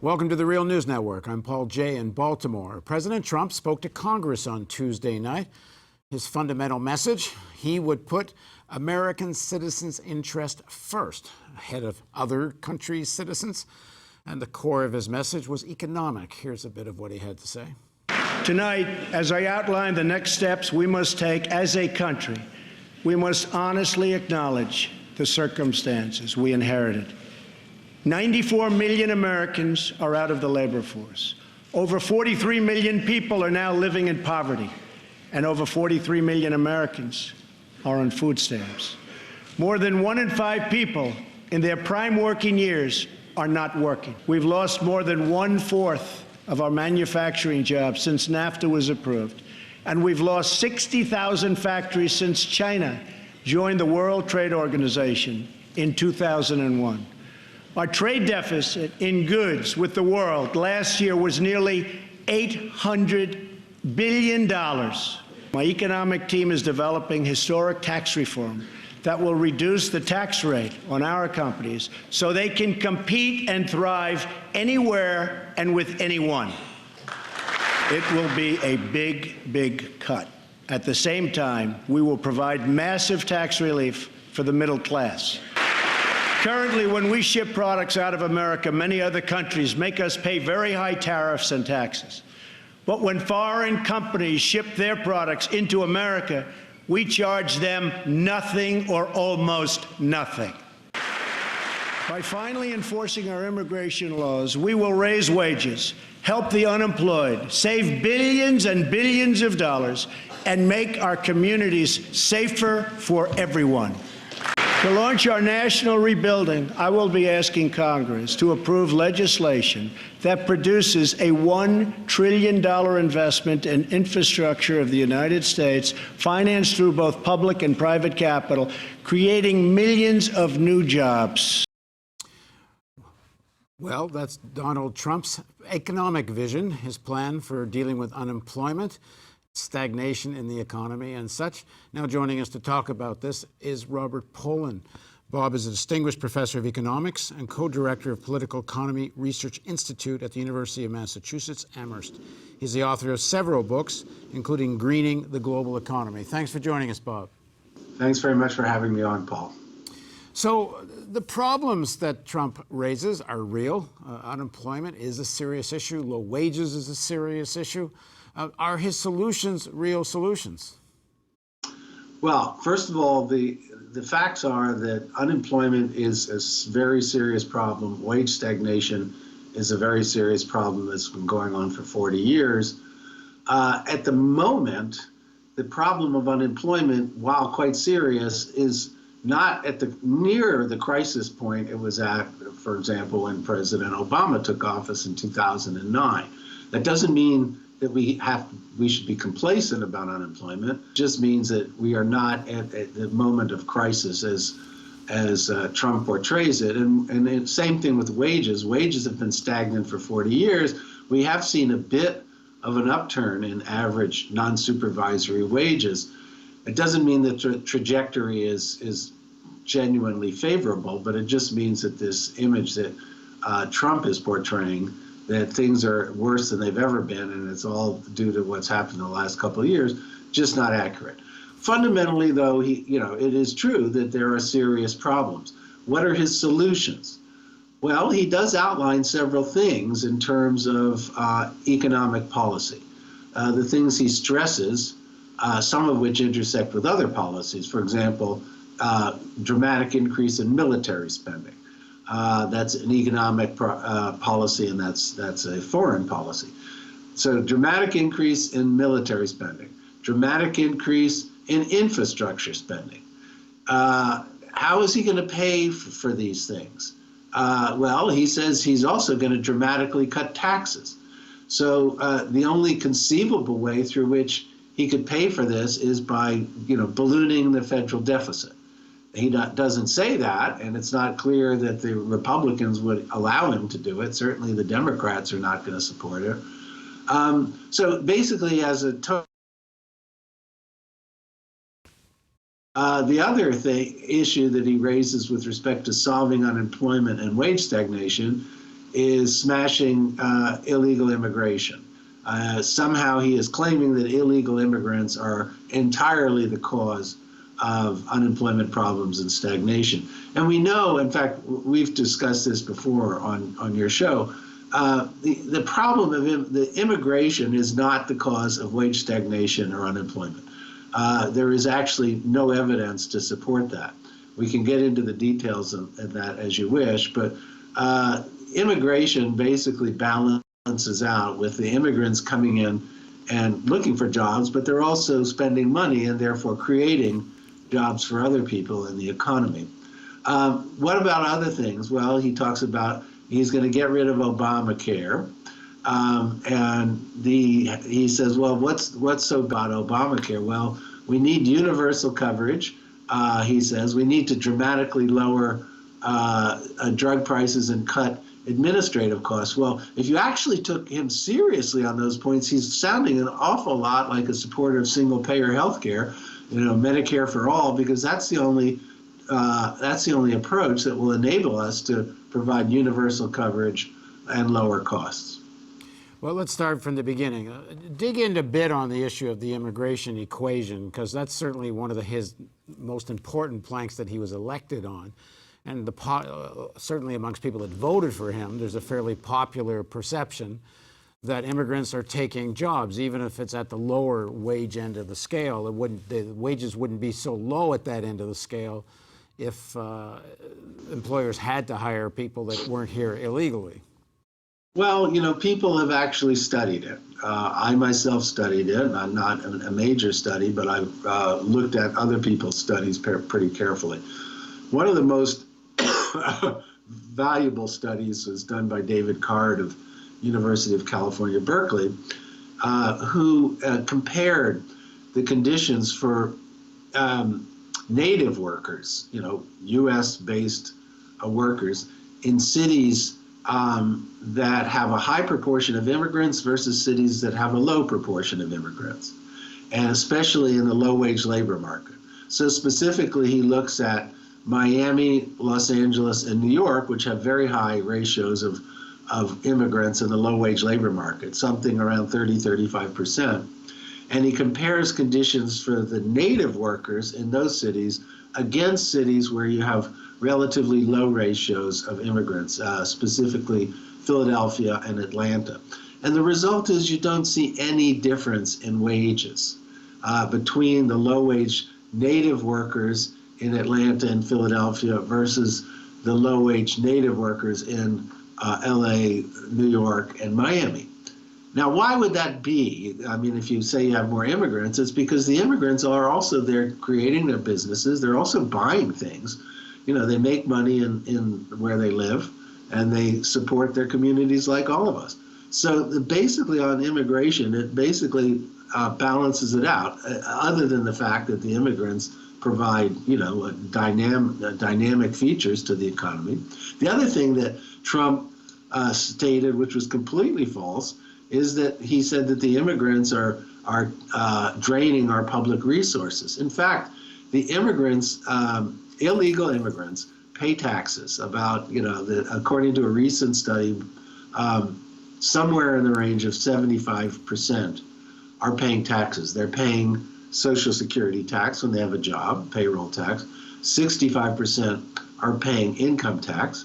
Welcome to the Real News Network. I'm Paul Jay in Baltimore. President Trump spoke to Congress on Tuesday night. His fundamental message, he would put American citizens' interest first, ahead of other countries' citizens. And the core of his message was economic. Here's a bit of what he had to say. Tonight, as I outline the next steps we must take as a country, we must honestly acknowledge the circumstances we inherited. 94 million Americans are out of the labor force. Over 43 million people are now living in poverty, and over 43 million Americans are on food stamps. More than 1 in 5 people in their prime working years are not working. We've lost more than 1/4 of our manufacturing jobs since NAFTA was approved, and we've lost 60,000 factories since China joined the World Trade Organization in 2001. Our trade deficit in goods with the world last year was nearly $800 billion. My economic team is developing historic tax reform that will reduce the tax rate on our companies so they can compete and thrive anywhere and with anyone. It will be a big, big cut. At the same time, we will provide massive tax relief for the middle class. Currently, when we ship products out of America, many other countries make us pay very high tariffs and taxes. But when foreign companies ship their products into America, we charge them nothing or almost nothing. By finally enforcing our immigration laws, we will raise wages, help the unemployed, save billions and billions of dollars, and make our communities safer for everyone. To launch our national rebuilding, I will be asking Congress to approve legislation that produces a $1 trillion investment in infrastructure of the United States, financed through both public and private capital, creating millions of new jobs. Well, that's Donald Trump's economic vision, his plan for dealing with unemployment, stagnation in the economy and such. Now joining us to talk about this is Robert Pollin. Bob is a distinguished professor of economics and co-director of Political Economy Research Institute at the University of Massachusetts, Amherst. He's the author of several books, including Greening the Global Economy. Thanks for joining us, Bob. Thanks very much for having me on, Paul. So the problems that Trump raises are real. Unemployment is a serious issue. Low wages is a serious issue. Are his solutions real solutions? Well, first of all, the facts are that unemployment is a very serious problem. Wage stagnation is a very serious problem that's been going on for 40 years. At the moment, the problem of unemployment, while quite serious, is not at near the crisis point it was at, for example, when President Obama took office in 2009. That doesn't mean that we should be complacent about unemployment. It just means that we are not at the moment of crisis as Trump portrays it. And the same thing with wages. Wages have been stagnant for 40 years. We have seen a bit of an upturn in average non-supervisory wages. It doesn't mean that the trajectory is genuinely favorable, but it just means that this image that Trump is portraying, that things are worse than they've ever been, and it's all due to what's happened in the last couple of years, just not accurate. Fundamentally, though, it is true that there are serious problems. What are his solutions? Well, he does outline several things in terms of economic policy. The things he stresses, some of which intersect with other policies. For example, dramatic increase in military spending. That's an economic policy, and that's a foreign policy. So dramatic increase in military spending, dramatic increase in infrastructure spending. How is he going to pay for these things? Well, he says he's also going to dramatically cut taxes. So the only conceivable way through which he could pay for this is by, ballooning the federal deficit. He doesn't say that, and it's not clear that the Republicans would allow him to do it. Certainly the Democrats are not going to support it. So basically, as a the other issue that he raises with respect to solving unemployment and wage stagnation is smashing illegal immigration. Somehow he is claiming that illegal immigrants are entirely the cause of unemployment problems and stagnation. And we know, in fact, we've discussed this before on your show, the problem of the immigration is not the cause of wage stagnation or unemployment. There is actually no evidence to support that. We can get into the details of that as you wish, but immigration basically balances out with the immigrants coming in and looking for jobs, but they're also spending money and therefore creating jobs for other people in the economy. What about other things? Well, he talks about he's going to get rid of Obamacare. And he says, well, what's so about Obamacare? Well, we need universal coverage. He says we need to dramatically lower drug prices and cut administrative costs. Well, if you actually took him seriously on those points, he's sounding an awful lot like a supporter of single-payer health care, Medicare for all, because that's the only approach that will enable us to provide universal coverage and lower costs. Well, let's start from the beginning. Dig into a bit on the issue of the immigration equation, because that's certainly one of his most important planks that he was elected on. And certainly amongst people that voted for him, there's a fairly popular perception that immigrants are taking jobs, even if it's at the lower wage end of the scale. The wages wouldn't be so low at that end of the scale if employers had to hire people that weren't here illegally. Well, people have actually studied it. I myself studied it, not a major study, but I've looked at other people's studies pretty carefully. One of the most valuable studies was done by David Card of University of California, Berkeley, who compared the conditions for native workers, U.S.-based workers in cities that have a high proportion of immigrants versus cities that have a low proportion of immigrants, and especially in the low-wage labor market. So specifically, he looks at Miami, Los Angeles, and New York, which have very high ratios of immigrants in the low-wage labor market, something around 30–35%. And he compares conditions for the native workers in those cities against cities where you have relatively low ratios of immigrants, specifically Philadelphia and Atlanta. And the result is you don't see any difference in wages between the low-wage native workers in Atlanta and Philadelphia versus the low-wage native workers in LA, New York, and Miami. Now, why would that be? I mean, if you say you have more immigrants, it's because the immigrants are also there creating their businesses. They're also buying things. They make money in where they live, and they support their communities like all of us. So basically on immigration, it basically balances it out, other than the fact that the immigrants provide, dynamic features to the economy. The other thing that Trump stated, which was completely false, is that he said that the immigrants are draining our public resources. In fact, the immigrants, illegal immigrants, pay taxes. About, according to a recent study, somewhere in the range of 75% are paying taxes. They're paying Social Security tax when they have a job, payroll tax. 65% are paying income tax.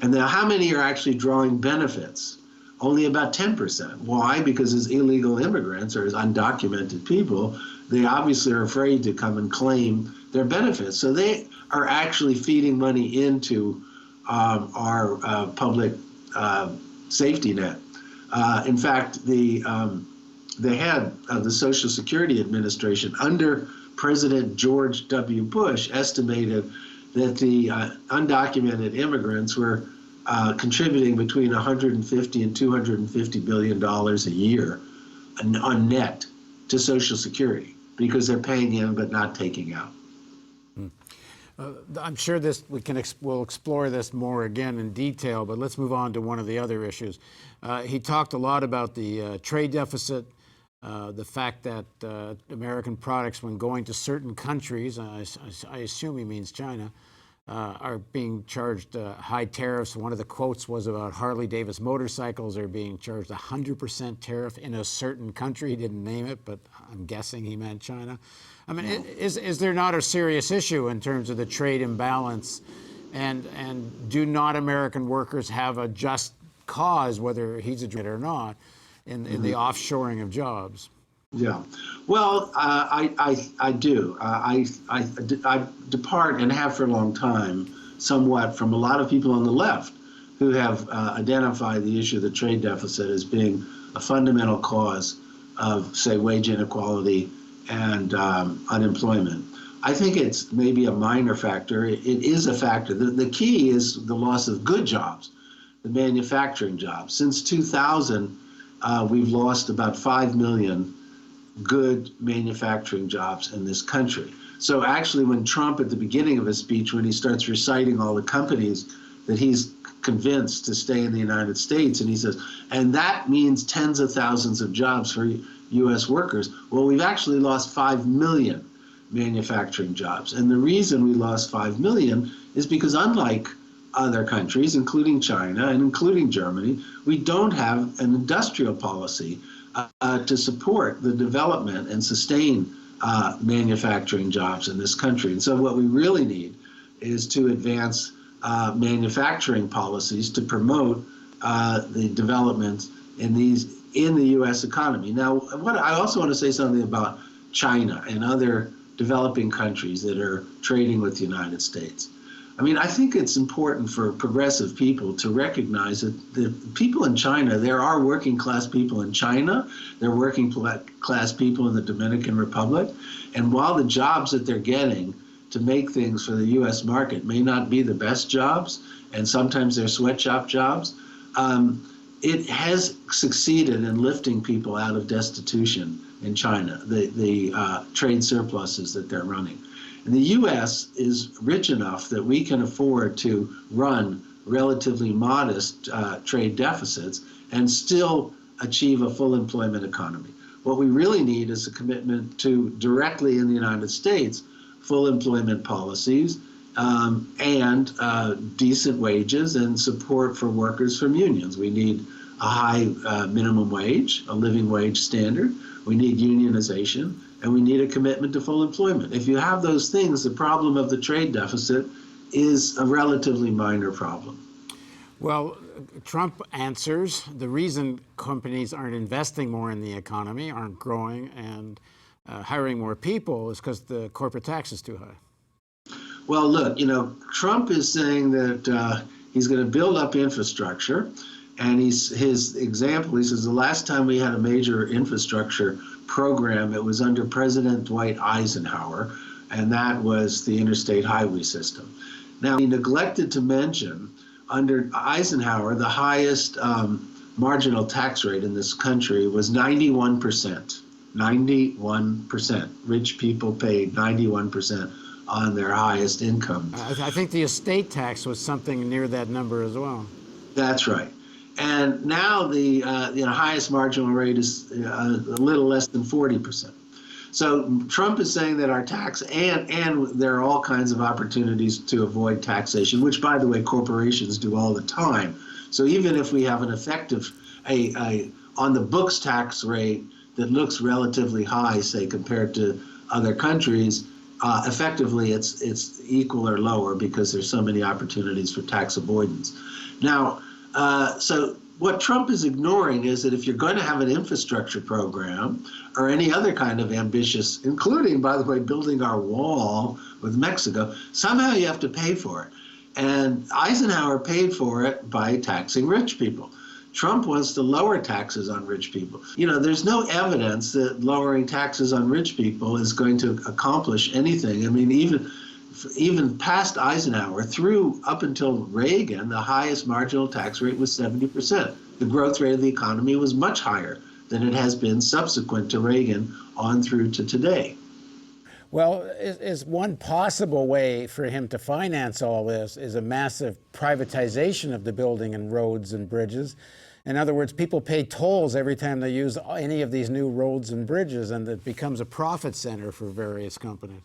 And now how many are actually drawing benefits? Only about 10%. Why? Because as illegal immigrants or as undocumented people, they obviously are afraid to come and claim their benefits. So they are actually feeding money into our public safety net. In fact, the head of the Social Security Administration under President George W. Bush estimated that the undocumented immigrants were contributing between $150 and $250 billion a year on net to Social Security because they're paying in but not taking out. I'm sure we'll explore this more again in detail, but let's move on to one of the other issues. He talked a lot about the trade deficit, the fact that American products, when going to certain countries, I assume he means China, are being charged high tariffs. One of the quotes was about Harley Davidson motorcycles are being charged 100% tariff in a certain country. He didn't name it, but I'm guessing he meant China. I mean, is there not a serious issue in terms of the trade imbalance? And do not American workers have a just cause, whether he's a trade or not, in the offshoring of jobs? Yeah, well, I do. I depart and have for a long time somewhat from a lot of people on the left who have identified the issue of the trade deficit as being a fundamental cause of, say, wage inequality and unemployment. I think it's maybe a minor factor. It is a factor. The key is the loss of good jobs, the manufacturing jobs. Since 2000, we've lost about 5 million good manufacturing jobs in this country. So actually, when Trump, at the beginning of his speech, when he starts reciting all the companies that he's convinced to stay in the United States, and he says, and that means tens of thousands of jobs for U.S. workers. Well, we've actually lost 5 million manufacturing jobs. And the reason we lost 5 million is because, unlike other countries, including China and including Germany, we don't have an industrial policy to support the development and sustain manufacturing jobs in this country. And so what we really need is to advance manufacturing policies to promote the development in the U.S. economy. Now, I also want to say something about China and other developing countries that are trading with the United States. I mean, I think it's important for progressive people to recognize that the people in China, there are working class people in China, there are working class people in the Dominican Republic, and while the jobs that they're getting to make things for the U.S. market may not be the best jobs, and sometimes they're sweatshop jobs, it has succeeded in lifting people out of destitution in China, the trade surpluses that they're running. And the U.S. is rich enough that we can afford to run relatively modest trade deficits and still achieve a full employment economy. What we really need is a commitment to, directly in the United States, full employment policies and decent wages and support for workers from unions. We need a high minimum wage, a living wage standard. We need unionization. And we need a commitment to full employment. If you have those things, the problem of the trade deficit is a relatively minor problem. Well, Trump answers the reason companies aren't investing more in the economy, aren't growing and hiring more people is because the corporate tax is too high. Well, look, Trump is saying that he's going to build up infrastructure. And his example, he says, the last time we had a major infrastructure program, it was under President Dwight Eisenhower, and that was the interstate highway system. Now, he neglected to mention, under Eisenhower, the highest marginal tax rate in this country was 91%. 91%. Rich people paid 91% on their highest income. I think the estate tax was something near that number as well. That's right. And now the highest marginal rate is a little less than 40%. So Trump is saying that our tax, and there are all kinds of opportunities to avoid taxation, which, by the way, corporations do all the time. So even if we have an effective, on the books tax rate that looks relatively high, say, compared to other countries, effectively it's equal or lower because there's so many opportunities for tax avoidance. Now, so what Trump is ignoring is that if you're going to have an infrastructure program or any other kind of ambitious, including, by the way, building our wall with Mexico, somehow you have to pay for it. And Eisenhower paid for it by taxing rich people. Trump wants to lower taxes on rich people. There's no evidence that lowering taxes on rich people is going to accomplish anything. I mean, even past Eisenhower, through up until Reagan, the highest marginal tax rate was 70%. The growth rate of the economy was much higher than it has been subsequent to Reagan on through to today. Well, is one possible way for him to finance all this is a massive privatization of the building and roads and bridges. In other words, people pay tolls every time they use any of these new roads and bridges, and it becomes a profit center for various companies.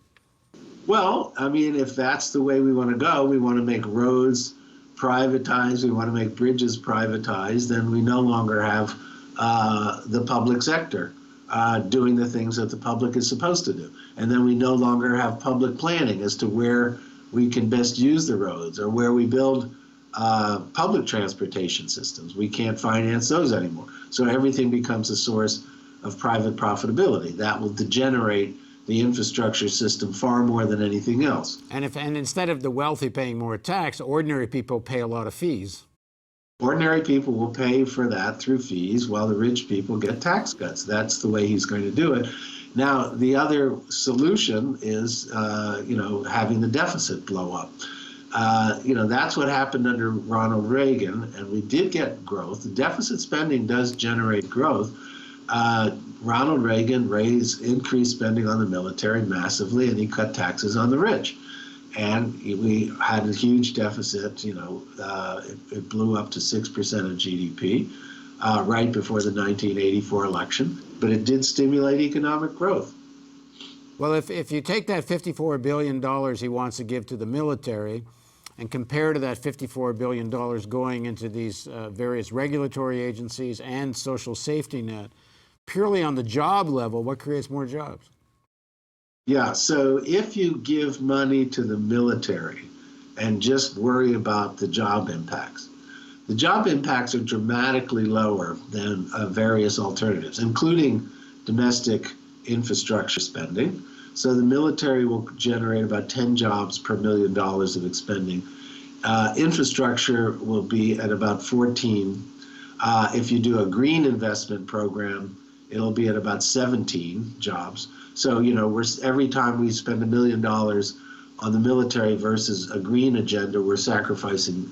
Well, I mean, if that's the way we want to go, we want to make roads privatized, we want to make bridges privatized, then we no longer have the public sector doing the things that the public is supposed to do. And then we no longer have public planning as to where we can best use the roads or where we build public transportation systems. We can't finance those anymore. So everything becomes a source of private profitability. That will degenerate the infrastructure system far more than anything else. And instead of the wealthy paying more tax, ordinary people pay a lot of fees. Ordinary people will pay for that through fees while the rich people get tax cuts. That's the way he's going to do it. Now, the other solution is, having the deficit blow up. That's what happened under Ronald Reagan, and we did get growth. The deficit spending does generate growth. Ronald Reagan increased spending on the military massively, and he cut taxes on the rich. And we had a huge deficit. It blew up to 6% of GDP right before the 1984 election, but it did stimulate economic growth. Well, if you take that $54 billion he wants to give to the military and compare to that $54 billion going into these various regulatory agencies and social safety net, purely on the job level, what creates more jobs? Yeah, so if you give money to the military and just worry about the job impacts are dramatically lower than various alternatives, including domestic infrastructure spending. So the military will generate about 10 jobs per $1 million of expending. Infrastructure will be at about 14. If you do a green investment program, it'll be at about 17 jobs. So, every time we spend $1 million on the military versus a green agenda, we're sacrificing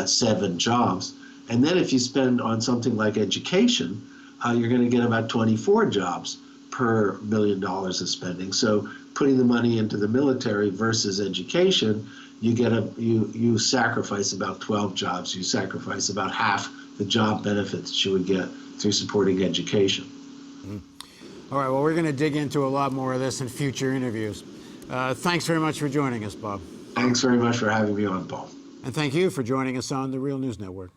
7 jobs. And then if you spend on something like education, you're going to get about 24 jobs per $1 million of spending. So putting the money into the military versus education, you sacrifice about 12 jobs. You sacrifice about half the job benefits you would get through supporting education. Mm-hmm. All right, well, we're going to dig into a lot more of this in future interviews. Thanks very much for joining us, Bob. Thanks very much for having me on, Paul. And thank you for joining us on the Real News Network.